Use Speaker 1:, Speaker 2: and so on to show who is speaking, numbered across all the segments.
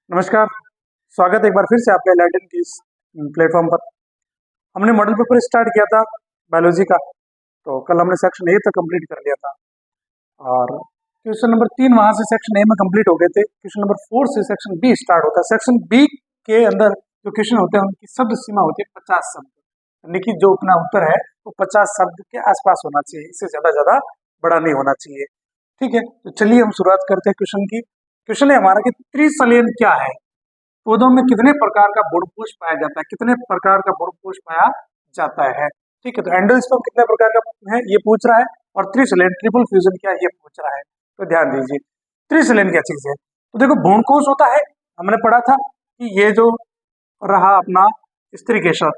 Speaker 1: नमस्कार। स्वागत है एक बार फिर से आपका लैटिन की इस प्लेटफॉर्म पर। हमने मॉडल पेपर स्टार्ट किया था बायोलॉजी का, तो कल हमने सेक्शन ए तक कंप्लीट कर लिया था और क्वेश्चन नंबर 3 वहां से सेक्शन ए में कंप्लीट हो गए थे। क्वेश्चन नंबर 4 से सेक्शन बी स्टार्ट होता है। सेक्शन बी के अंदर जो क्वेश्चन होते हैं उनकी शब्द सीमा होती है 50 शब्द, यानी कि जो अपना उत्तर है वो 50 शब्द के आसपास होना चाहिए, इससे ज्यादा बड़ा नहीं होना चाहिए। ठीक है, तो चलिए हम शुरुआत करते हैं क्वेश्चन की। क्वेश्चन है हमारा कि त्रिसलेन क्या है, पौधों में कितने प्रकार का गुणकोष पाया जाता है, कितने प्रकार का गुणकोष पाया जाता है। ठीक है, तो एंडोस्पर्म कितने प्रकार का है ये पूछ रहा है, और त्रिसलेन ट्रिपल फ्यूजन क्या है ये पूछ रहा है। तो ध्यान दीजिए त्रिसलेन क्या चीज है। तो देखो भ्रूणकोष होता है, हमने पढ़ा था कि ये जो रहा अपना स्त्री केसर,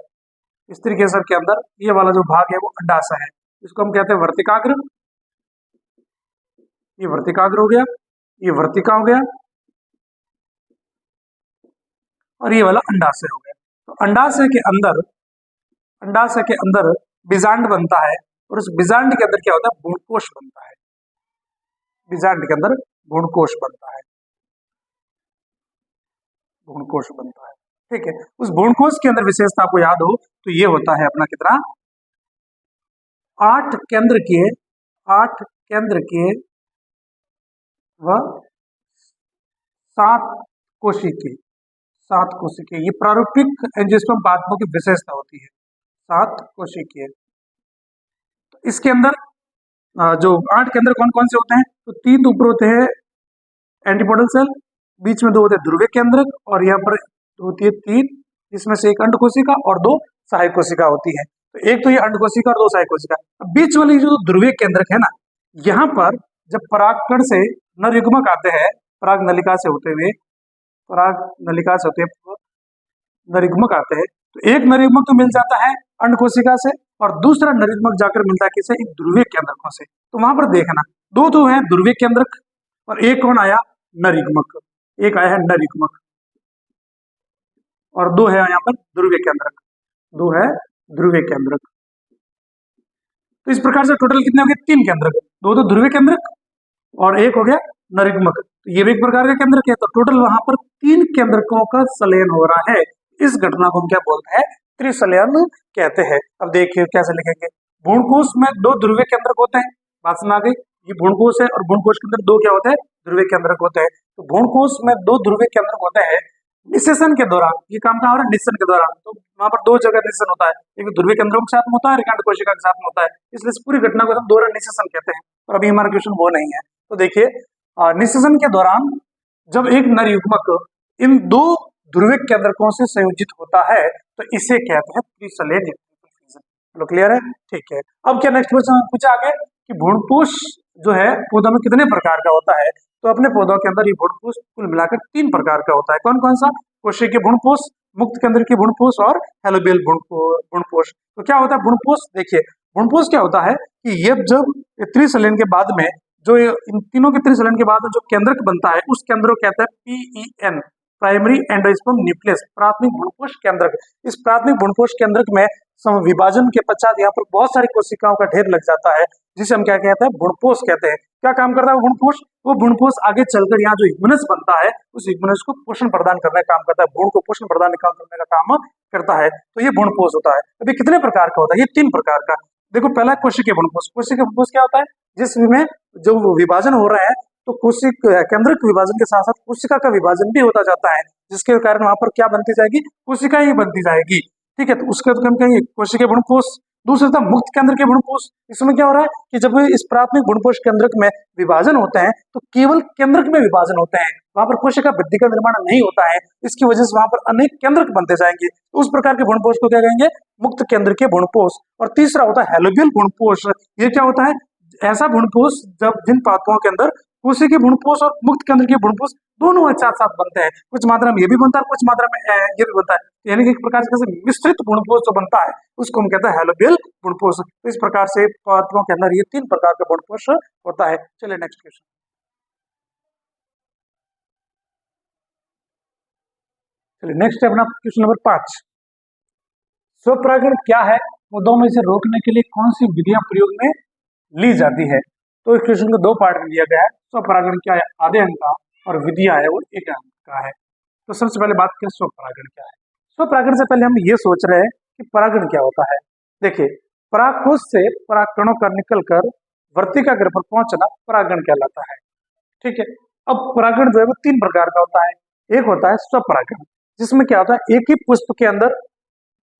Speaker 1: स्त्री केसर के अंदर ये वाला जो भाग है वो अंडाशय है, इसको हम कहते हैं वर्तिकाग्र। ये वर्तिकाग्र हो गया, ये वर्तिका हो गया, और ये वाला अंडाशय हो गया। तो अंडाशय के अंदर बीजांड बनता है, और उस बीजांड के अंदर क्या होता है, भ्रूणकोष बनता है। बीजांड के अंदर भ्रूणकोष बनता है, भ्रूणकोष बनता है। ठीक है, उस भ्रूणकोष के अंदर विशेषता आपको याद हो तो ये होता है अपना कितना, 8 केंद्र के, 8 केंद्र के व 7 कोशिकीय, 7 कोशिकीय। ये प्रारूपिक एंजियोस्पर्म पादपों की विशेषता होती है, 7 कोशिकीय। तो इसके अंदर जो 8 केंद्र कौन कौन से होते हैं, तो 3 ऊपर होते हैं एंटीपोडल सेल, बीच में 2 होते हैं ध्रुवीय केंद्रक, और यहाँ पर होती है 3, जिसमें से एक अंड कोशिका और 2 सहायक कोशिका होती है। तो एक तो ये अंड कोशिका और 2 सहायक कोशिका। अब बीच वाली जो ध्रुवीय केंद्रक है ना, यहाँ पर जब परागकण से नर युग्मक आते हैं, पराग नलिका से होते हुए, पराग नलिका से होते हुए नर युग्मक आते हैं, तो एक नर युग्मक तो मिल जाता है अंड कोशिका से, और दूसरा नर युग्मक जाकर मिलता है किसे, इन ध्रुवीय केंद्रकों से। तो वहां पर देखना 2 तो है ध्रुवीय केंद्रक, और एक कौन आया, नर युग्मक, एक आया है नर युग्मक, और 2 है यहाँ पर ध्रुवीय केंद्रक, 2 है ध्रुवीय केंद्रक। तो इस प्रकार से टोटल कितने हो गए, 3 केंद्रक, 2 तो ध्रुवीय केंद्रक और एक हो गया नर युग्मक। तो ये भी एक प्रकार का केंद्रक है, तो टोटल वहां पर 3 केंद्रकों का संलयन हो रहा है। इस घटना को हम क्या बोलते हैं, त्रिसलयन कहते हैं। अब देखिए कैसे लिखेंगे, भ्रूणकोष में 2 ध्रुवीय केंद्रक होते हैं, बात सुना गई, ये भ्रूणकोष है, और भ्रूणकोष के अंदर 2 क्या होते हैं, ध्रुवीय केंद्रक होते हैं। तो भ्रूणकोष में 2 ध्रुवीय केंद्रक होते हैं। निषेचन के दौरान ये काम कहाँ हो रहा है, निषेचन के दौरान, तो वहां पर 2 जगह निषेचन होता है, एक ध्रुवीय केंद्रों के साथ में होता है, एक अंड कोशिका के साथ में होता है, इसलिए इस पूरी घटना को हम दोहरा निषेचन कहते हैं। और अभी हमारा क्वेश्चन वो नहीं है। तो देखिए निषेचन के दौरान जब एक नर युग्मक इन 2 ध्रुवीय केंद्रकों से संयोजित होता है तो इसे कहते हैं त्रिसलेन। चलो क्लियर है, ठीक है। अब क्या नेक्स्ट क्वेश्चन पूछा आगे कि भ्रूणकोष जो है पौधों में कितने प्रकार का होता है। तो अपने पौधों के अंदर ये भ्रूणकोष कुल मिलाकर 3 प्रकार का होता है। कौन कौन सा, कोशिकीय भ्रूणकोष, मुक्त केंद्र की भ्रूणकोष और हेलोबियल भ्रूणकोष। तो क्या होता है भ्रूणकोष, देखिए भ्रूणकोष क्या होता है कि ये जब त्रिसलेन के बाद में जो इन तीनों के त्रिसलन के बाद जो केंद्रक बनता है उस केंद्र को कहते हैं PEN, प्राइमरी एंडोस्पर्म न्यूक्लियस, प्राथमिक भ्रूणकोष केंद्रक। इस प्राथमिक भ्रूणकोष केंद्रक में विभाजन के पश्चात यहाँ पर बहुत सारी कोशिकाओं का ढेर लग जाता है, जिसे हम क्या कहते हैं, भ्रूणपोष कहते हैं। क्या काम करता है भ्रूणपोष, वो भ्रूणपोष आगे चलकर यहाँ जो ह्यूमनस बनता है उस ह्यूमनस को पोषण प्रदान करने का काम करता है, भ्रूण को पोषण प्रदान करने का काम करता है। तो ये भ्रूणपोष होता है। अभी कितने प्रकार का होता है, ये 3 प्रकार का। देखो पहला कोशिकीय भ्रूणपोष। कोशिकीय भ्रूणपोष क्या होता है, जिसमें जो विभाजन हो रहा है तो कोशिका केंद्रक विभाजन के साथ साथ कोशिका का विभाजन भी होता जाता है, जिसके कारण वहां पर क्या बनती जाएगी, कोशिका ही बनती जाएगी। ठीक है, तो उसके हम कहेंगे कोशिकीय भ्रूणकोष। दूसरा था मुक्त केंद्र के भ्रूणकोष। इसमें क्या हो रहा है कि जब इस प्राथमिक भ्रूणकोष केंद्रक में विभाजन होते हैं तो केवल केंद्रक में विभाजन होते हैं, वहां पर कोशिका वृद्धि का निर्माण नहीं होता है, इसकी वजह से वहां पर अनेक केंद्रक बनते जाएंगे। तो उस प्रकार के भ्रूणकोष को क्या कहेंगे, मुक्त केंद्र के भ्रूणकोष। और तीसरा होता है हेलोबियल भ्रूणकोष। ये क्या होता है, ऐसा भ्रूणकोष जब जिन पादपों के अंदर कोशिकीय भ्रूणकोष और मुक्त केंद्र के भ्रूणकोष दोनों एक साथ साथ बनते हैं, कुछ मात्रा में ये भी बनता है, कुछ मात्रा में ये भी बनता है, यानी कि एक प्रकार से मिश्रित भ्रूणकोष जो बनता है उसको हम कहते हैं हेलोबियल भ्रूणकोष। तो इस प्रकार से पादपों के अंदर ये 3 प्रकार का भ्रूणकोष होता है। चलिए नेक्स्ट क्वेश्चन। चलिए नेक्स्ट है अपना क्वेश्चन नंबर 5। स्वपरागण क्या है, पौधों में से रोकने के लिए कौन सी विधियां प्रयोग में ली जाती है। तो इस क्वेश्चन को 2 पार्ट में दिया गया है। स्वपरागण क्या है, आधे अंक का, और विधियां है वो 1 अंक का है। तो सबसे पहले बात करें स्वपरागण क्या है। स्वपरागण से पहले हम ये सोच रहे हैं कि परागण क्या होता है। देखिए, परागकोश से परागकणों का निकलकर वर्तिकाग्र पर पहुंचना परागण कहलाता है। ठीक है। अब परागण जो है वो 3 प्रकार का होता है। एक होता है स्वपरागण, जिसमें क्या होता है, एक ही पुष्प के अंदर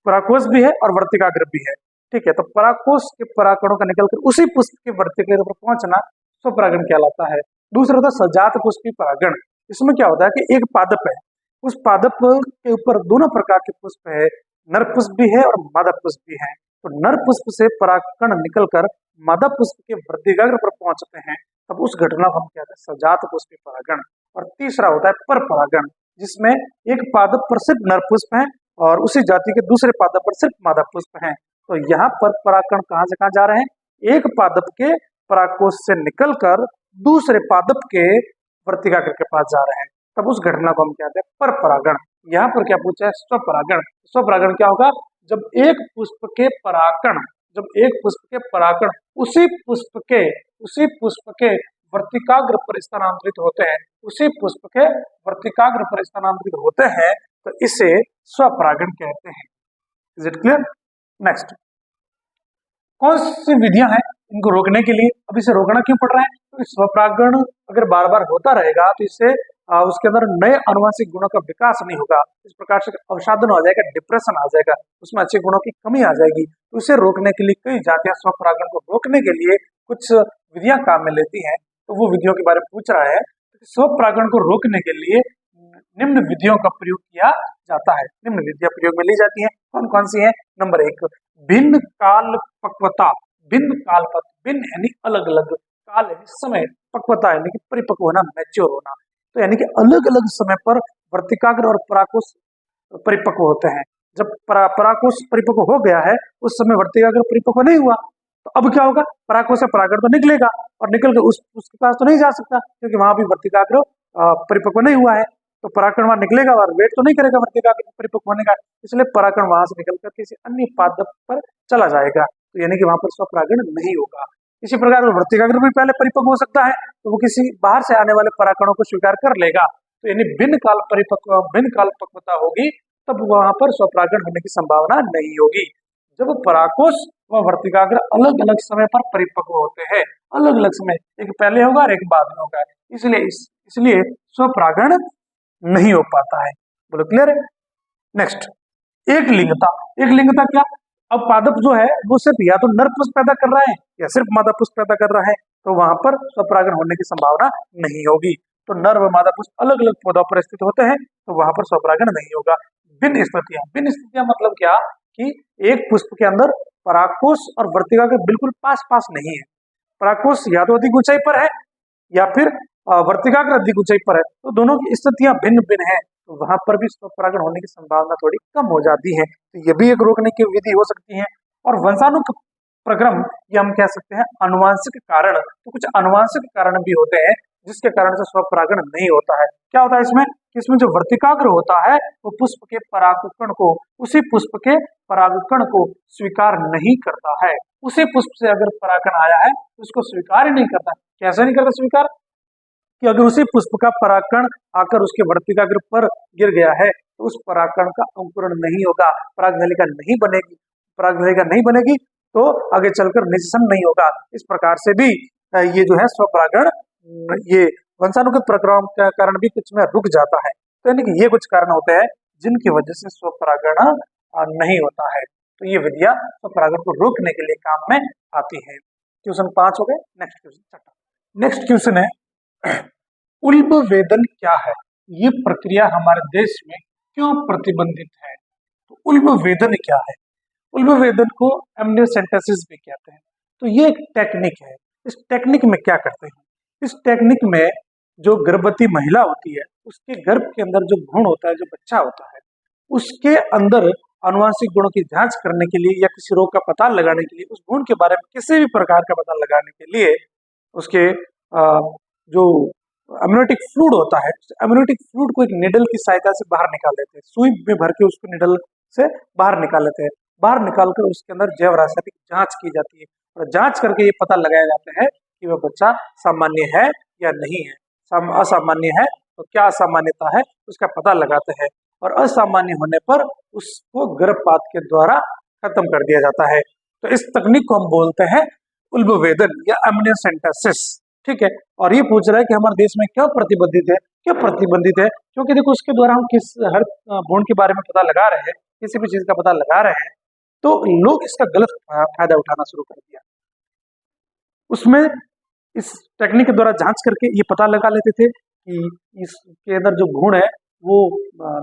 Speaker 1: परागकोश भी है और वर्तिकाग्र भी है। ठीक है। तो परागकोश के परागकणों का निकलकर उसी पुष्प के वर्तिकाग्र पर पहुंचना स्वपरागण कहलाता है। दूसरा होता है सजात पुष्पी परागण। इसमें क्या होता है कि एक पादप है, उस पादप के ऊपर दोनों प्रकार के पुष्प है, नर पुष्प भी है और मादा पुष्प भी है। तो नर पुष्प से परागकण निकलकर मादा पुष्प के वर्तिकाग्र पर पहुंचते हैं, तब उस घटना को हम कहते हैं सजात पुष्पी परागण। और तीसरा होता है पर परागण, जिसमें एक पादप पर सिर्फ नर पुष्प है और उसी जाति के दूसरे पादप पर सिर्फ मादा पुष्प है। तो यहाँ पर परागकण कहाँ से कहाँ जा रहे हैं, एक पादप के परागकोश से निकलकर दूसरे पादप के वर्तिकाग्र के पास जा रहे हैं, तब उस घटना को हम कहते हैं पर परागण। यहाँ पर क्या पूछा है, स्वपरागण। स्वपरागण क्या होगा, जब एक पुष्प के परागकण, उसी पुष्प के वर्तिकाग्र पर स्थानांतरित होते हैं, तो इसे स्वपरागण कहते हैं। Is it clear? नेक्स्ट, कौन सी विधियां हैं इनको रोकने के लिए? अब इसे रोकना क्यों पड़ रहा है, तो स्वपरागण अगर बार बार होता रहेगा तो इससे उसके अंदर नए अनुवांशिक गुणों का विकास नहीं होगा। इस प्रकार से अवसादन हो जाएगा, डिप्रेशन आ जाएगा, उसमें अच्छे गुणों की कमी आ जाएगी। तो इसे रोकने के लिए कई जातियां स्वपरागण को रोकने के लिए कुछ विधियां काम में लेती हैं। तो वो विधियों के बारे में पूछ रहा है। स्वपरागण को रोकने के लिए निम्न विधियों का प्रयोग किया जाता है। निम्न विधियां प्रयोग में ली जाती हैं। कौन कौन सी है? नंबर 1, भिन्न काल पक्वता। भिन्न काल पक, भिन्न यानी अलग अलग, काल यानी समय, पक्वता यानी कि परिपक्व होना, मैच्योर होना। तो यानी कि अलग अलग समय पर वर्तिकाग्र और परागकोश परिपक्व होते हैं। जब परागकोश परिपक्व हो गया है, उस समय वर्तिकाग्र परिपक्व नहीं हुआ, तो अब क्या होगा, परागकोश से परागकण तो निकलेगा और निकल के उसके पास तो नहीं जा सकता, क्योंकि वहां भी वर्तिकाग्र परिपक्व नहीं हुआ है। तो परागकण वहां निकलेगा और वेट तो नहीं करेगा वर्तिकाग्र परिपक्व होने का, इसलिए परागकण वहां से निकलकर किसी अन्य पादप पर चला जाएगा। तो यानी कि वहां पर स्वपरागण नहीं होगा। इसी प्रकार वर्तिकाग्र भी पहले परिपक्व हो सकता है, तो वो किसी बाहर से आने वाले परागकणों को स्वीकार कर लेगा। तो यानी भिन्न काल पक्वता होगी, तब वहां पर स्वपरागण होने की संभावना नहीं होगी। जब परागकोश व वर्तिकाग्र अलग अलग समय पर परिपक्व होते हैं, अलग अलग समय, एक पहले होगा और एक बाद में होगा, इसलिए स्वपरागण नहीं हो पाता है। बोलो क्लियर है? नेक्स्ट, एक लिंगता क्या? अब पादप जो है वो सिर्फ या तो नर पुष्प पैदा कर रहा है या सिर्फ मादा पुष्प पैदा कर रहा है, तो वहां पर स्वपरागण होने की संभावना नहीं होगी। तो नर व मादा पुष्प अलग अलग पौधों पर स्थित होते हैं, तो वहां पर स्वपरागण नहीं होगा। भिन्न स्थितियां मतलब क्या, कि एक पुष्प के अंदर परागकोश और वर्तिकाग्र बिल्कुल पास पास नहीं है। परागकोश या तो अधिक ऊंचाई पर है या फिर वर्तिकाग्र अधिक ऊंचाई पर है, तो दोनों की स्थितियां भिन्न भिन्न है, तो वहां पर भी स्वपरागण होने की संभावना थोड़ी कम हो जाती है। तो ये भी एक रोकने की विधि हो सकती है। और वंशाणु प्रक्रम, ये हम कह सकते हैं अनुवांशिक कारण। तो कुछ अनुवांशिक कारण भी होते हैं जिसके कारण से स्वपरागण नहीं होता है। क्या होता है इसमें, इसमें जो वर्तिकाग्र होता है वो पुष्प के परागकण को, उसी पुष्प के परागकण को स्वीकार नहीं करता है। उसी पुष्प से अगर परागकण आया है तो उसको स्वीकार ही नहीं करता। कैसे नहीं करता स्वीकार, कि अगर उसी पुष्प का परागकण आकर उसके वर्तिकाग्र पर गिर गया है तो उस परागकण का अंकुरण नहीं होगा, परागनलिका नहीं बनेगी, तो आगे चलकर निषेचन नहीं होगा। इस प्रकार से भी ये जो है स्वपरागण, ये वंशानुगत प्रक्रम के कारण भी कुछ में रुक जाता है। तो यानी कि ये कुछ कारण होते हैं जिनकी वजह से स्वपरागण नहीं होता है। तो ये विधियां स्वपरागण को रोकने के लिए काम में आती है। क्वेश्चन 5 हो गए। नेक्स्ट क्वेश्चन है, उल्ब वेदन क्या है? ये प्रक्रिया हमारे देश में क्यों प्रतिबंधित है? तो उल्ब वेदन क्या है? उल्ब वेदन को एमनियोसेंटेसिस भी कहते हैं। तो ये एक टेक्निक है। इस टेक्निक में क्या करते हैं, इस टेक्निक में जो गर्भवती महिला होती है उसके गर्भ के अंदर जो भ्रूण होता है, जो बच्चा होता है, उसके अंदर आनुवंशिक गुणों की जांच करने के लिए या किसी रोग का पता लगाने के लिए, उस भ्रूण के बारे में किसी भी प्रकार का पता लगाने के लिए उसके जो एमनियोटिक फ्लूइड होता है, एमनियोटिक फ्लूइड को एक निडल की सहायता से बाहर निकाल लेते हैं, सुई में भर के उसको निडल से बाहर निकाल लेते हैं। बाहर निकालकर उसके अंदर जैव रासायनिक जांच की जाती है और जांच करके ये पता लगाया जाता है कि वह बच्चा सामान्य है या नहीं है। असामान्य है तो क्या असामान्यता है उसका पता लगाते हैं, और असामान्य होने पर उसको गर्भपात के द्वारा खत्म कर दिया जाता है। तो इस तकनीक को हम बोलते हैं उल्बवेदन या एमनियोसेंटेसिस। ठीक है, और ये पूछ रहा है कि हमारे देश में क्यों प्रतिबंधित है, क्यों प्रतिबंधित है? क्योंकि देखो उसके द्वारा हम किस हर भ्रूण के बारे में पता लगा रहे हैं, किसी भी चीज का पता लगा रहे हैं, तो लोग इसका गलत फायदा उठाना शुरू कर दिया। उसमें इस टेक्निक के द्वारा जांच करके ये पता लगा लेते थे कि इसके अंदर जो भ्रूण है वो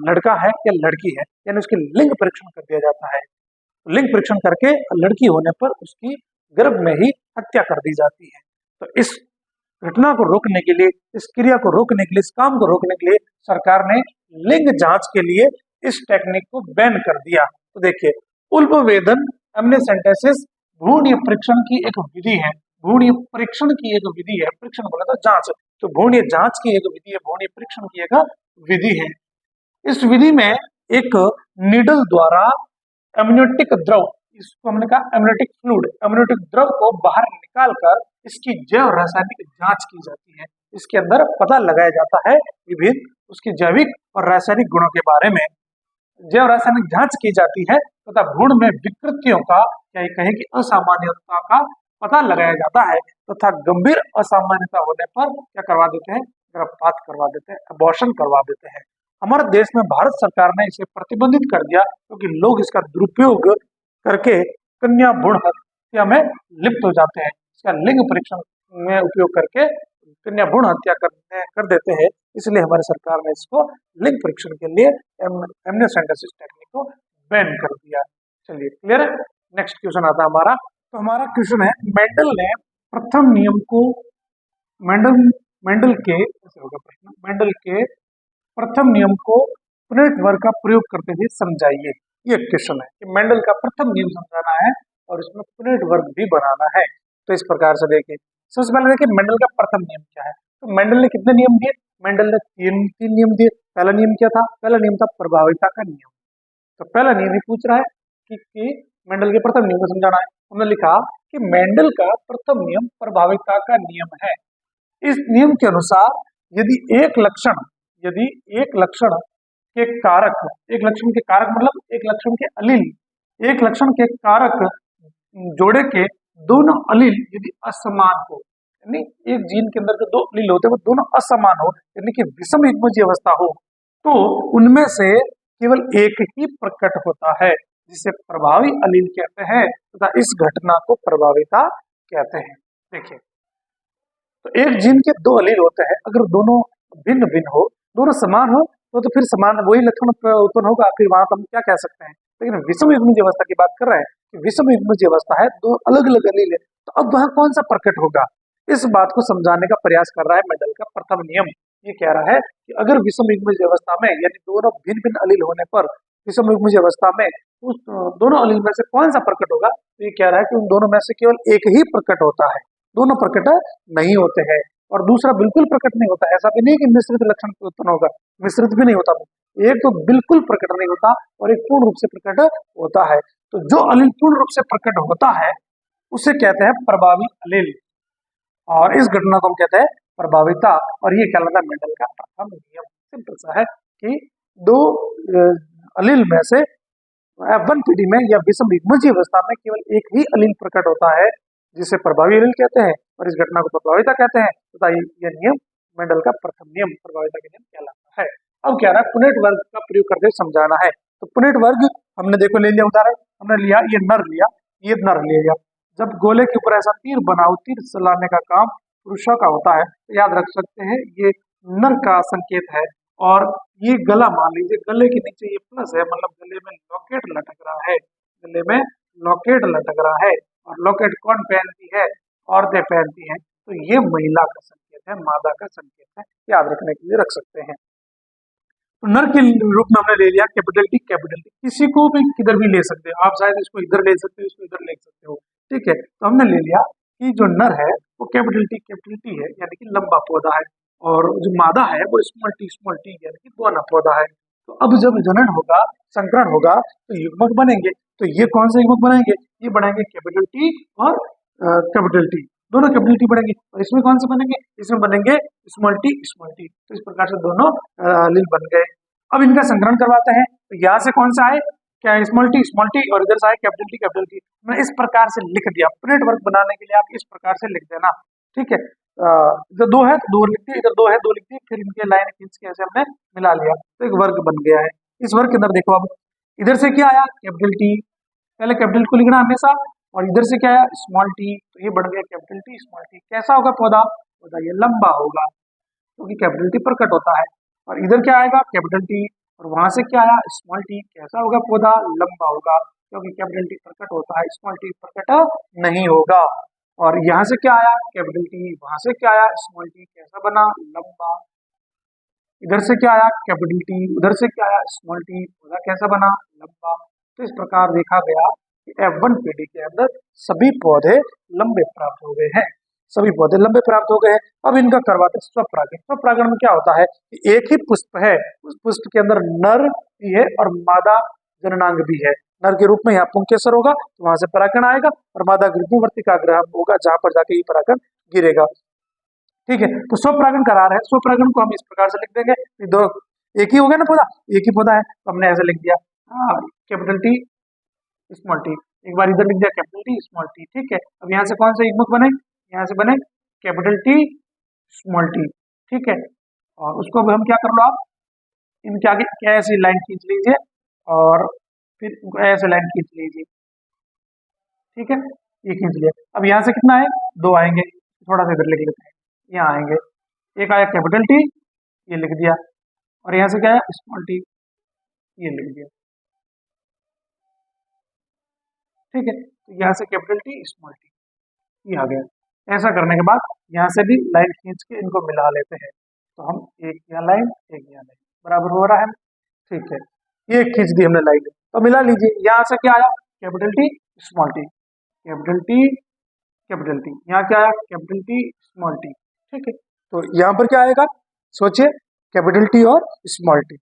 Speaker 1: लड़का है या लड़की है, यानी उसके लिंग परीक्षण कर दिया जाता है। लिंग परीक्षण करके लड़की होने पर उसकी गर्भ में ही हत्या कर दी जाती है। तो इस घटना को रोकने के लिए, इस क्रिया को रोकने के लिए, इस काम को रोकने के लिए सरकार ने लिंग जांच के लिए इस टेक्निक को बैन कर दिया। तो देखिए, उल्बवेदन एमनियोसेंटेसिस भ्रूण परीक्षण की एक विधि है, भ्रूण परीक्षण की एक विधि है। परीक्षण बोला तो जांच, तो भ्रूण जांच की एक विधि है, भ्रूण परीक्षण की एक विधि है। इस विधि में एक नीडल द्वारा एमनियोटिक द्रव, इसको हमने कहा एमनियोटिक फ्लूइड, एमनियोटिक द्रव को बाहर निकालकर इसकी जैव रासायनिक जांच की जाती है। इसके अंदर पता लगाया जाता है विभिन्न उसकी जैविक और रासायनिक गुणों के बारे में। जैव रासायनिक जांच की जाती है तथा भ्रूण में विकृतियों का या कहें कि असामान्यता का पता लगाया जाता है, तथा गंभीर असामान्यता होने पर क्या करवा देते हैं, गर्भपात करवा देते हैं, अबॉर्शन करवा देते हैं। हमारे देश में भारत सरकार ने इसे प्रतिबंधित कर दिया क्योंकि लोग इसका दुरुपयोग करके कन्या भ्रूण हत्या में लिप्त हो जाते हैं। इसका लिंग परीक्षण में उपयोग करके कन्या भ्रूण हत्या कर देते हैं। इसलिए हमारी सरकार ने इसको लिंग परीक्षण के लिए एमनियोसेंटेसिस टेक्निक को बैन कर दिया। चलिए क्लियर है। नेक्स्ट क्वेश्चन आता है हमारा। तो हमारा क्वेश्चन है, मेंडल ने प्रथम नियम को मेंडल के प्रथम नियम को पुनेट वर्ग का प्रयोग करते हुए समझाइए। ये क्वेश्चन है कि मेंडल का प्रथम नियम समझाना है और इसमें पुनेट वर्ग भी बनाना है। तो इस प्रकार से देखिए, सबसे पहले देखिए मेंडल का प्रथम नियम क्या है। तो मेंडल ने कितने नियम दिए? मेंडल ने तीन नियम दिए। पहला नियम क्या था? पहला नियम था प्रभाविता का नियम। तो पहला नियम ही पूछ रहा है कि मेंडल के प्रथम नियम को समझाना है। हमने लिखा कि मेंडल का प्रथम नियम प्रभाविता का नियम है। इस नियम के अनुसार यदि एक लक्षण के कारक, एक लक्षण के कारक मतलब एक लक्षण के अलील, एक लक्षण के कारक जोड़े के दोनों अलील यदि असमान हो, यानी एक जीन के अंदर जो दो अलील होते हैं वो दोनों असमान हो, यानी कि विषम युग्मज अवस्था हो, तो उनमें से केवल एक ही प्रकट होता है, जिसे प्रभावी अलील कहते हैं तथा इस घटना को प्रभाविता कहते हैं। देखिए, तो एक जीन के दो अलील होते हैं, अगर दोनों भिन्न भिन्न हो, दोनों समान हो तो फिर समान वही लक्षण उत्पन्न होगा, फिर वहां हम क्या कह सकते हैं। लेकिन विषम युग्मज अवस्था की बात कर रहे हैं कि विषम युग्मज अवस्था है, दो अलग अलग अलील है, तो अब वहां कौन सा प्रकट होगा, इस बात को समझाने का प्रयास कर रहा है मेंडल का प्रथम नियम। ये कह रहा है कि अगर विषम युग्मज अवस्था में यानी दोनों भिन्न भिन्न अलील होने पर विषम युग्मज अवस्था में उस दोनों अलील में से कौन सा प्रकट होगा, तो ये कह रहा है कि उन दोनों में से केवल एक ही प्रकट होता है, दोनों प्रकट नहीं होते हैं, और दूसरा बिल्कुल प्रकट नहीं होता। ऐसा भी नहीं कि मिश्रित लक्षण उत्पन्न होगा, मिश्रित भी नहीं होता, एक तो बिल्कुल प्रकट नहीं होता और एक पूर्ण रूप से प्रकट होता है। तो जो अलील पूर्ण रूप से प्रकट होता है उसे कहते हैं प्रभावी अलील, और इस घटना को हम कहते हैं प्रभाविता, और ये कहलाता है मेंडल का प्रथम नियम। सिंपल सा है कि दो अलील में से F1 पीढ़ी में या विषम युग्मज अवस्था में केवल एक ही अलील प्रकट होता है, जिसे प्रभावी अलील कहते हैं, और इस घटना को प्रभाविता कहते हैं तथा यह नियम मेंडल का प्रथम नियम प्रभाविता के नियम कहलाता है। अब क्या रहा है, पुनेट वर्ग का प्रयोग करके समझाना है। तो पुनेट वर्ग हमने देखो ले लिया उदाहरण, हमने लिया ये नर लिया, ये नर ले लिया। जब गोले के ऊपर ऐसा तीर बनाओ, तीर चलाने का काम पुरुषों का होता है, तो याद रख सकते हैं ये नर का संकेत है। और ये गला मान लीजिए, गले के नीचे ये प्लस है, मतलब गले में लॉकेट लटक रहा है, गले में लॉकेट लटक रहा है, और लॉकेट कौन पहनती है? औरतें पहनती हैं। तो ये महिला का संकेत है, मादा का संकेत है, याद रखने के लिए रख सकते हैं। तो नर के रूप में हमने ले लिया कैपिटल टी, कैपिटल टी किसी को भी किधर भी ले सकते हो आप, शायद इसको इधर ले सकते हो, इसको इधर ले सकते हो, ठीक है। तो हमने ले लिया कि जो नर है वो कैपिटल टी है, यानी कि लंबा पौधा है, और जो मादा है वो स्मॉल टी यानी कि दोना पौधा है। तो अब जब जनन होगा, संकरण होगा, तो युग्मक बनेंगे। तो ये कौन से युग्मक बनाएंगे? ये बनाएंगे कैपिटल टी और कैपिटल टी। दोनों कैपिटल टी बढ़ेंगे। और इसमें कौन से बनेंगे, इसमें बनेंगे स्मॉल टी स्मॉल टी। तो इस प्रकार से दोनों अलील बन गए। अब इनका संकलन करवाते हैं, तो यहाँ से कौन सा आए, क्या स्मॉल टी और इधर से आए कैपिटल टी। मैं इस प्रकार से लिख दिया, प्रिंट वर्क बनाने के लिए आप इस प्रकार से लिख देना, ठीक है। इधर दो है तो दो लिख दिए, इधर दो है दो लिख दिए, फिर इनके लाइन खींच के ऐसे हमने मिला लिया, तो एक वर्ग बन गया है। इस वर्ग के अंदर देखो, अब इधर से क्या आया कैपिटल टी, पहले कैपिटल को लिखना हमेशा, और इधर से क्या आया स्मॉल टी, तो ये बढ़ गया कैपिटल टी स्मॉल टी। कैसा होगा पौधा, पौधा ये लंबा होगा क्योंकि कैपिटल टी प्रकट होता है। और इधर क्या आएगा कैपिटल टी, और वहां से क्या आया स्मॉल टी। कैसा होगा पौधा, लंबा होगा क्योंकि कैपिटल टी प्रकट होता है, स्मॉल टी प्रकट नहीं होगा। और यहाँ से क्या आया कैपिटल टी, वहां से क्या आया स्मॉल टी, कैसा बना लंबा। इधर से क्या आया कैपिटल टी, उधर से क्या आया स्मॉल टी, पौधा कैसा बना लंबा। तो इस प्रकार देखा गया कि F1 पीढ़ी के अंदर सभी पौधे लंबे प्राप्त हो गए हैं, सभी पौधे लंबे प्राप्त हो गए हैं। अब इनका करवाते स्वपरागण। स्वपरागण में क्या होता है कि एक ही पुष्प है, उस पुष्प के अंदर नर भी है और मादा जननांग भी है। नर के रूप में यहाँ पुंकेसर होगा तो वहां से परागण आएगा, और मादा के रूप में वर्तिकाग्र होगा जहां पर जाके ये परागण गिरेगा, ठीक है। तो स्वपरागण करा रहे हैं, स्वपरागण को हम इस प्रकार से लिख देंगे, दो एक ही हो गया ना पौधा, एक ही पौधा है तो हमने ऐसे लिख दिया कैपिटल टी स्मॉल टी। एक बार इधर लिख दिया कैपिटल टी स्मॉल टी, ठीक है। अब यहाँ से कौन से युग्मक बने, यहाँ से बने कैपिटल टी स्मॉल टी, ठीक है। और उसको अब हम क्या कर लो, आप इनके आगे ऐसी लाइन खींच लीजिए और फिर ऐसे लाइन खींच लीजिए, ठीक है, ये खींच लिया। अब यहाँ से कितना है, दो आएंगे, थोड़ा सा इधर लिख लेते हैं, यहाँ आएंगे, एक आया कैपिटल टी, ये लिख दिया, और यहाँ से क्या है स्मॉल टी, ये लिख दिया, ठीक है। तो यहाँ से कैपिटल टी स्मॉल टी ये आ गया। ऐसा करने के बाद यहाँ से भी लाइन खींच के इनको मिला लेते हैं, तो हम एक यहाँ लाइन एक यहाँ लाइन बराबर हो रहा है, ठीक है। ये खींच दी हमने लाइन, तो मिला लीजिए। यहाँ से क्या आया capital T small T, capital T capital T, यहाँ क्या आया कैपिटल टी स्मॉल टी, ठीक है। तो यहाँ पर क्या आएगा सोचिए, कैपिटल टी और small T,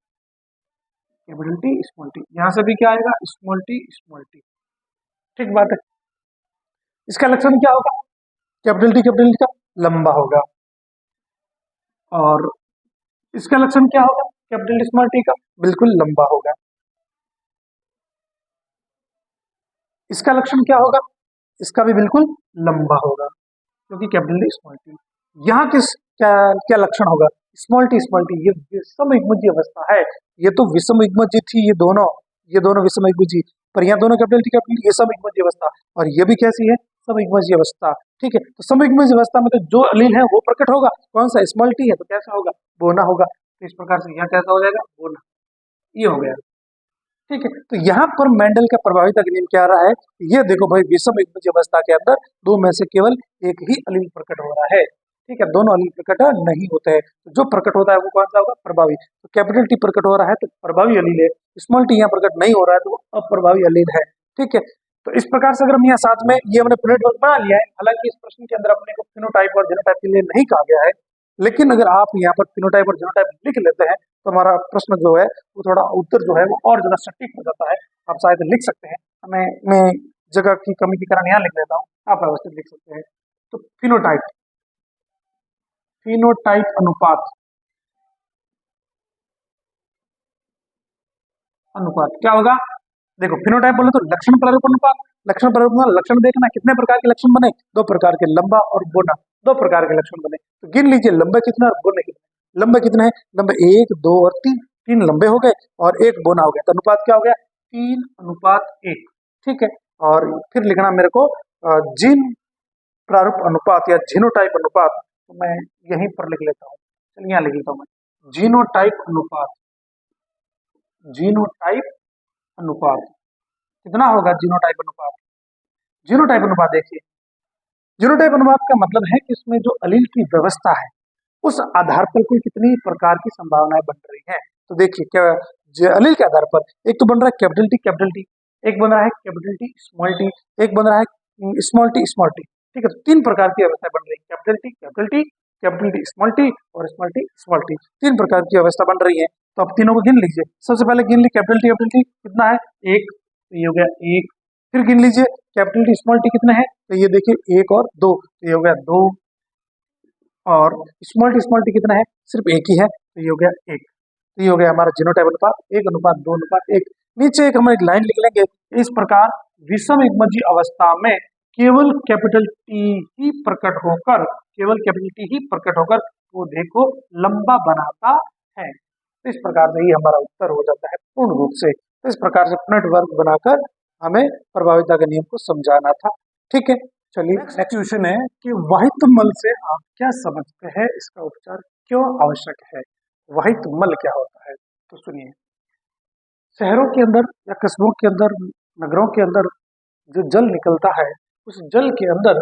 Speaker 1: capital T small T. यहाँ से भी क्या आएगा स्मॉल टी, ठीक बात है। इसका लक्षण क्या होगा, कैपिटल टी का लंबा होगा, और इसका लक्षण क्या होगा कैपिटल टी स्मॉल टी का बिल्कुल लंबा होगा। इसका लक्षण क्या होगा, इसका भी बिल्कुल लंबा होगा क्योंकि कैपिटल टी स्मॉल टी। यहाँ किस क्या लक्षण होगा, स्मॉल टी ये विषम युग्मजीय अवस्था है, ये तो विषम युग्मजीय थी, ये दोनों विषम युग्मजीय, पर यहाँ दोनों कैपिटल टी ये सम युग्मजीय अवस्था, और ये भी कैसी है सम युग्मजीय अवस्था, ठीक है। तो सम युग्मजीय अवस्था में तो जो अलील है वो प्रकट होगा, कौन सा स्मॉल टी है तो कैसा होगा बोना होगा। तो इस प्रकार से यहाँ कैसा हो जाएगा बोना, ये हो गया, ठीक है। तो यहाँ पर मेंडल का प्रभाविता का नियम क्या रहा है, ये देखो भाई विषम युग्मजीय अवस्था के अंदर दो में से केवल एक ही अलील प्रकट हो रहा है, ठीक है, दोनों अलील प्रकट नहीं होते हैं। तो जो प्रकट होता है वो कौन सा होगा प्रभावी। तो कैपिटल टी प्रकट हो रहा है तो प्रभावी अलील है, स्मॉल टी यहाँ प्रकट नहीं हो रहा है तो वो अप्रभावी अलील है, ठीक है। तो इस प्रकार से अगर हम यहाँ साथ में ये हमने प्रिंट वर्क बना लिया है, हालांकि इस प्रश्न के अंदर अपने को फिनोटाइप और जीनोटाइप के लिए नहीं कहा गया है, लेकिन अगर आप यहाँ पर फिनोटाइप और जीनोटाइप लिख लेते हैं तो हमारा प्रश्न जो है वो थोड़ा उत्तर जो है वो और ज्यादा सटीक हो जाता है। आप शायद लिख सकते हैं, मैं जगह की कमी के कारण यहाँ लिख लेता हूँ, आप व्यवस्थित लिख सकते हैं। तो फिनोटाइप अनुपात क्या होगा, देखो फिनोटाइप बोले तो लक्षण प्रारूप अनुपात, लक्षण प्रारूप में लक्षण देखना कितने प्रकार के लक्षण बने, दो प्रकार के, लंबा और बोना, दो प्रकार के लक्षण बने। तो गिन लीजिए लंबे कितने और बोने कितने। लंबे कितने हैं, लंबे 1 2 और 3, 3 लंबे हो गए और 1 बोना हो गया, तो अनुपात क्या हो गया 3:1, ठीक है। और फिर लिखना मेरे को जीन प्रारूप अनुपात या जीनोटाइप अनुपात, तो मैं यहीं पर लिख लेता हूँ, चलिए यहाँ लिख लेता हूँ मैं जीनोटाइप अनुपात कितना होगा जीनोटाइप अनुपात देखिए, जीनोटाइप अनुपात का मतलब है कि इसमें जो अलील की व्यवस्था है उस आधार पर कुल कितनी प्रकार की संभावनाएं बन रही हैं। तो देखिए क्या अलील के आधार पर एक तो बन रहा है कैपिटल टी, एक बन रहा है कैपिटल टी स्मॉल टी, एक बन रहा है स्मॉल टी, ठीक है। तो 3 प्रकार की अवस्था बन रही है, कैपिटल टी स्मॉल टी और स्मॉल टी, 3 प्रकार की अवस्था बन रही है। तो अब तीनों को गिन लीजिए, सबसे पहले गिन ली कैपिटल टी कितना है 1, ये हो गया 1, फिर गिन लीजिए कैपिटल टी स्मॉल टी कितने हैं, तो ये देखिए 1 और 2, तो ये हो गया 2, और स्मॉल टी कितना है, सिर्फ एक ही है, तो ये हो गया 1। तो ये हो गया हमारा जीनोटाइप अनुपात 1:2:1। नीचे एक हम एक लाइन लिख लेंगे, इस प्रकार विषम युग्मजीय अवस्था में केवल कैपिटल टी ही प्रकट होकर, केवल कैपिटल टी ही प्रकट होकर पौधे को लंबा बनाता है। तो इस प्रकार से ही हमारा उत्तर हो जाता है पूर्ण रूप से। तो इस प्रकार से पुनः वर्ग बनाकर हमें प्रभाविता के नियम को समझाना था। ठीक है, चलिए नेक्स्ट क्वेश्चन है कि वाहित मल से आप क्या समझते हैं, इसका उपचार क्यों आवश्यक है। वाहित मल क्या होता है, तो सुनिए। शहरों के अंदर या कस्बों के अंदर, नगरों के अंदर जो जल निकलता है, उस जल के अंदर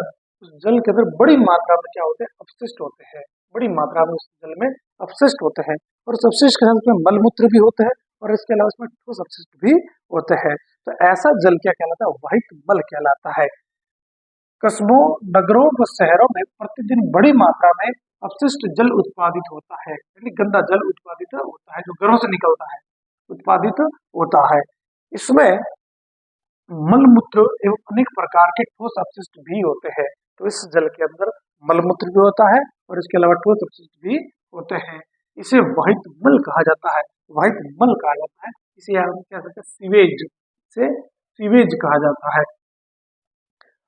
Speaker 1: बड़ी मात्रा में क्या होते हैं, अपशिष्ट होते हैं। बड़ी मात्रा में उस जल में अपशिष्ट होते हैं, और उस अपशिष्ट के साथ उसमें मलमूत्र भी होते हैं, और इसके अलावा उसमें ठोस अपशिष्ट भी होते हैं। तो ऐसा जल क्या कहलाता है, वाहित मल कहलाता है। कस्बों, नगरों व शहरों में प्रतिदिन बड़ी मात्रा में अपशिष्ट जल उत्पादित होता है, यानी गंदा जल उत्पादित होता है, जो घरों से निकलता है, उत्पादित होता है। इसमें मलमूत्र एवं अनेक प्रकार के ठोस अपशिष्ट भी होते हैं। तो इस जल के अंदर मलमूत्र भी होता है, और इसके अलावा ठोस अपशिष्ट भी होते हैं। इसे वाहित मल कहा जाता है, वाहित मल कहा जाता है। इसे हम कह सकते हैं सीवेज, से सीवेज कहा जाता है।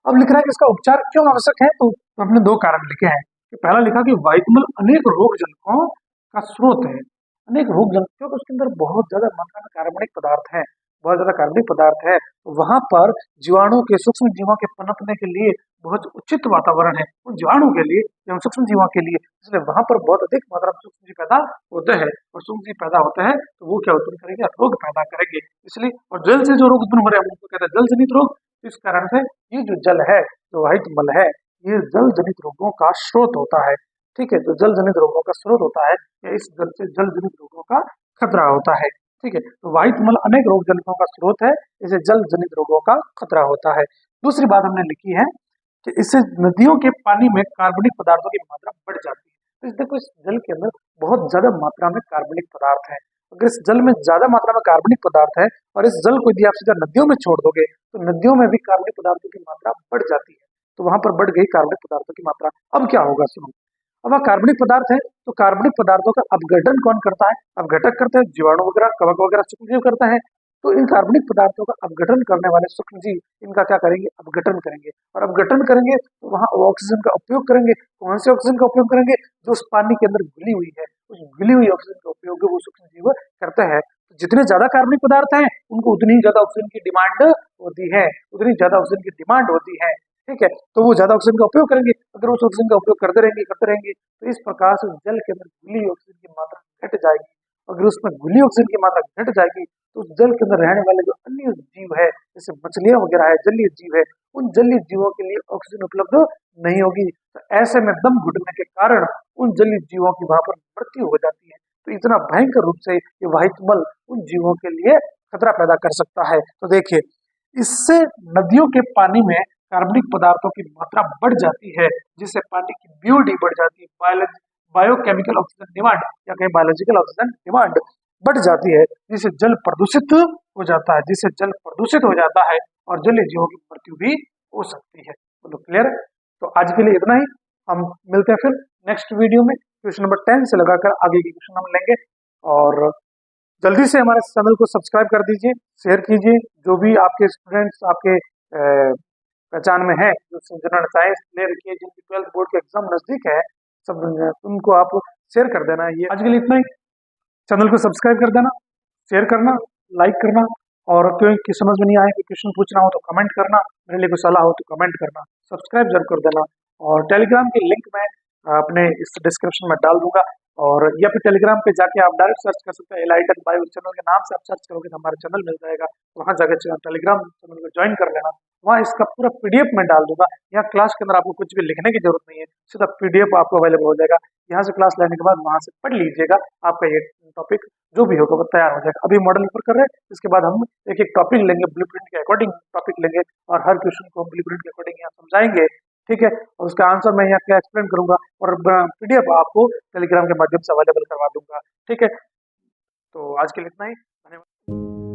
Speaker 1: अब लिख रहा है कि इसका उपचार क्यों आवश्यक है, तो हमने 2 कारण लिखे हैं। कि पहला लिखा कि वाहित मल अनेक रोग जनकों का स्रोत है। अनेक रोग जनक, क्योंकि उसके अंदर बहुत ज्यादा मात्रा में कार्बनिक पदार्थ है, बहुत ज्यादा कार्बनिक पदार्थ है, तो वहां पर जीवाणु के, सूक्ष्म जीवों के पनपने के लिए बहुत उचित वातावरण है उन जीवाणु के लिए एवं सूक्ष्म जीवों के लिए। इसलिए वहां पर बहुत अधिक मात्रा में सूक्ष्म जीव पैदा होते हैं, और सूक्ष्म जीव पैदा होते हैं तो वो क्या उत्पन्न करेंगे, रोग पैदा करेंगे। इसलिए, और जल से जो रोग उत्पन्न हो रहे हैं उनको कहते हैं जल जनित रोग। इस कारण से ये जो जल है, जो वाहित मल है, ये जल जनित रोगों का स्रोत होता है। ठीक है, जो जल जनित रोगों का स्रोत होता है, या इस जल से जल जनित रोगों का खतरा होता है। ठीक है, तो वाहित मल अनेक रोग जनकों का स्रोत है, इसे जल जनित रोगों का खतरा होता है। दूसरी बात हमने लिखी है कि इससे नदियों के पानी में कार्बनिक पदार्थों की मात्रा बढ़ जाती है। तो इस देखो, इस जल के अंदर बहुत ज्यादा मात्रा में कार्बनिक पदार्थ है। अगर इस जल में ज्यादा मात्रा में कार्बनिक पदार्थ है, और इस जल को यदि आप सीधा नदियों में छोड़ दोगे, तो नदियों में भी कार्बनिक पदार्थों की मात्रा बढ़ जाती है। तो वहां पर बढ़ गई कार्बनिक पदार्थों की मात्रा। अब क्या होगा, सुनो। अब वह कार्बनिक पदार्थ है, तो कार्बनिक पदार्थों का अपघटन कौन करता है, अपघटक करते हैं जीवाणु वगैरह, कवक वगैरह, सूक्ष्मजीव करता है। तो इन कार्बनिक पदार्थों का अपघटन करने वाले सूक्ष्मजीव इनका क्या करेंगे, अपघटन करेंगे, और अपघटन करेंगे तो वहां ऑक्सीजन का उपयोग करेंगे। कौन से ऑक्सीजन का उपयोग करेंगे, जो उस पानी के अंदर घुली हुई है, उस घुली हुई ऑक्सीजन का उपयोग वो सूक्ष्मजीव करते हैं। तो जितने ज्यादा कार्बनिक पदार्थ हैं, उनको उतनी ही ज्यादा ऑक्सीजन की डिमांड होती है, उतनी ज्यादा ऑक्सीजन की डिमांड होती है। ठीक है, तो वो ज्यादा ऑक्सीजन का उपयोग करेंगे। अगर उस ऑक्सीजन का उपयोग करते रहेंगे, तो इस प्रकार से जल के अंदर घुली ऑक्सीजन की मात्रा घट जाएगी। अगर उसमें घुली ऑक्सीजन की मात्रा घट जाएगी, तो उस जल के अंदर रहने वाले जो अन्य जीव है, जैसे मछलियां वगैरह है, जलीय जीव है, उन जलीय जीवों के लिए ऑक्सीजन उपलब्ध नहीं होगी। तो ऐसे में दम घुटने के कारण उन जलीय जीवों की वहां पर मृत्यु हो जाती है। तो इतना भयंकर रूप से ये वाहित मल उन जीवों के लिए खतरा पैदा कर सकता है। तो देखिए, इससे नदियों के पानी में कार्बनिक पदार्थों की मात्रा बढ़ जाती है, जिससे पानी की बीओडी बढ़ जाती है, बायोकेमिकल ऑक्सीजन डिमांड, या कहीं बायोलॉजिकल ऑक्सीजन डिमांड बढ़ जाती है, जिससे जल प्रदूषित हो जाता है, जिससे जल प्रदूषित हो जाता है, और जलीय जीवों की मृत्यु भी हो सकती है। बोलो क्लियर? तो आज के लिए इतना ही। हम मिलते हैं फिर नेक्स्ट वीडियो में। क्वेश्चन नंबर 10 से लगाकर आगे की क्वेश्चन हम लेंगे, और जल्दी से हमारे चैनल को सब्सक्राइब कर दीजिए, शेयर कीजिए। जो भी आपके स्टूडेंट्स आपके पहचान में है, जो जिन्होंने साइंस ले रखी है, जिनकी 12th बोर्ड के एग्जाम नजदीक है, सब उनको आप शेयर कर देना। ये आज के लिए इतना ही। चैनल को सब्सक्राइब कर देना, शेयर करना, लाइक करना, और कोई समझ में नहीं आए, कोई क्वेश्चन पूछना हो तो कमेंट करना, मेरे लिए कोई सलाह हो तो कमेंट करना, सब्सक्राइब जरूर कर देना। और टेलीग्राम की लिंक मैं अपने इस डिस्क्रिप्शन में डाल दूंगा, और या फिर टेलीग्राम पे जाके आप डायरेक्ट सर्च कर सकते हैं, एलाइटन बायो चैनल के नाम से आप सर्च करोगे तो हमारा चैनल मिल जाएगा। वहां जाकर टेलीग्राम चैनल को ज्वाइन कर लेना। वहाँ इसका पूरा पीडीएफ में डाल दूंगा। यहाँ क्लास के अंदर आपको कुछ भी लिखने की जरूरत नहीं है, सीधा पीडीएफ आपको अवेलेबल हो जाएगा। यहाँ से क्लास लेने के बाद वहां से पढ़ लीजिएगा, आपका ये टॉपिक जो भी होगा वो तैयार हो जाएगा। अभी मॉडल ऊपर कर रहे हैं, इसके बाद हम एक एक टॉपिक लेंगे, ब्लूप्रिंट के अकॉर्डिंग टॉपिक लेंगे, और हर क्वेश्चन को हम ब्लूप्रिंट के अकॉर्डिंग यहाँ समझाएंगे। ठीक है, और उसका आंसर मैं यहाँ क्या एक्सप्लेन करूंगा, और पीडीएफ आपको टेलीग्राम के माध्यम से अवेलेबल करवा दूंगा। ठीक है, तो आज के लिए इतना ही। धन्यवाद।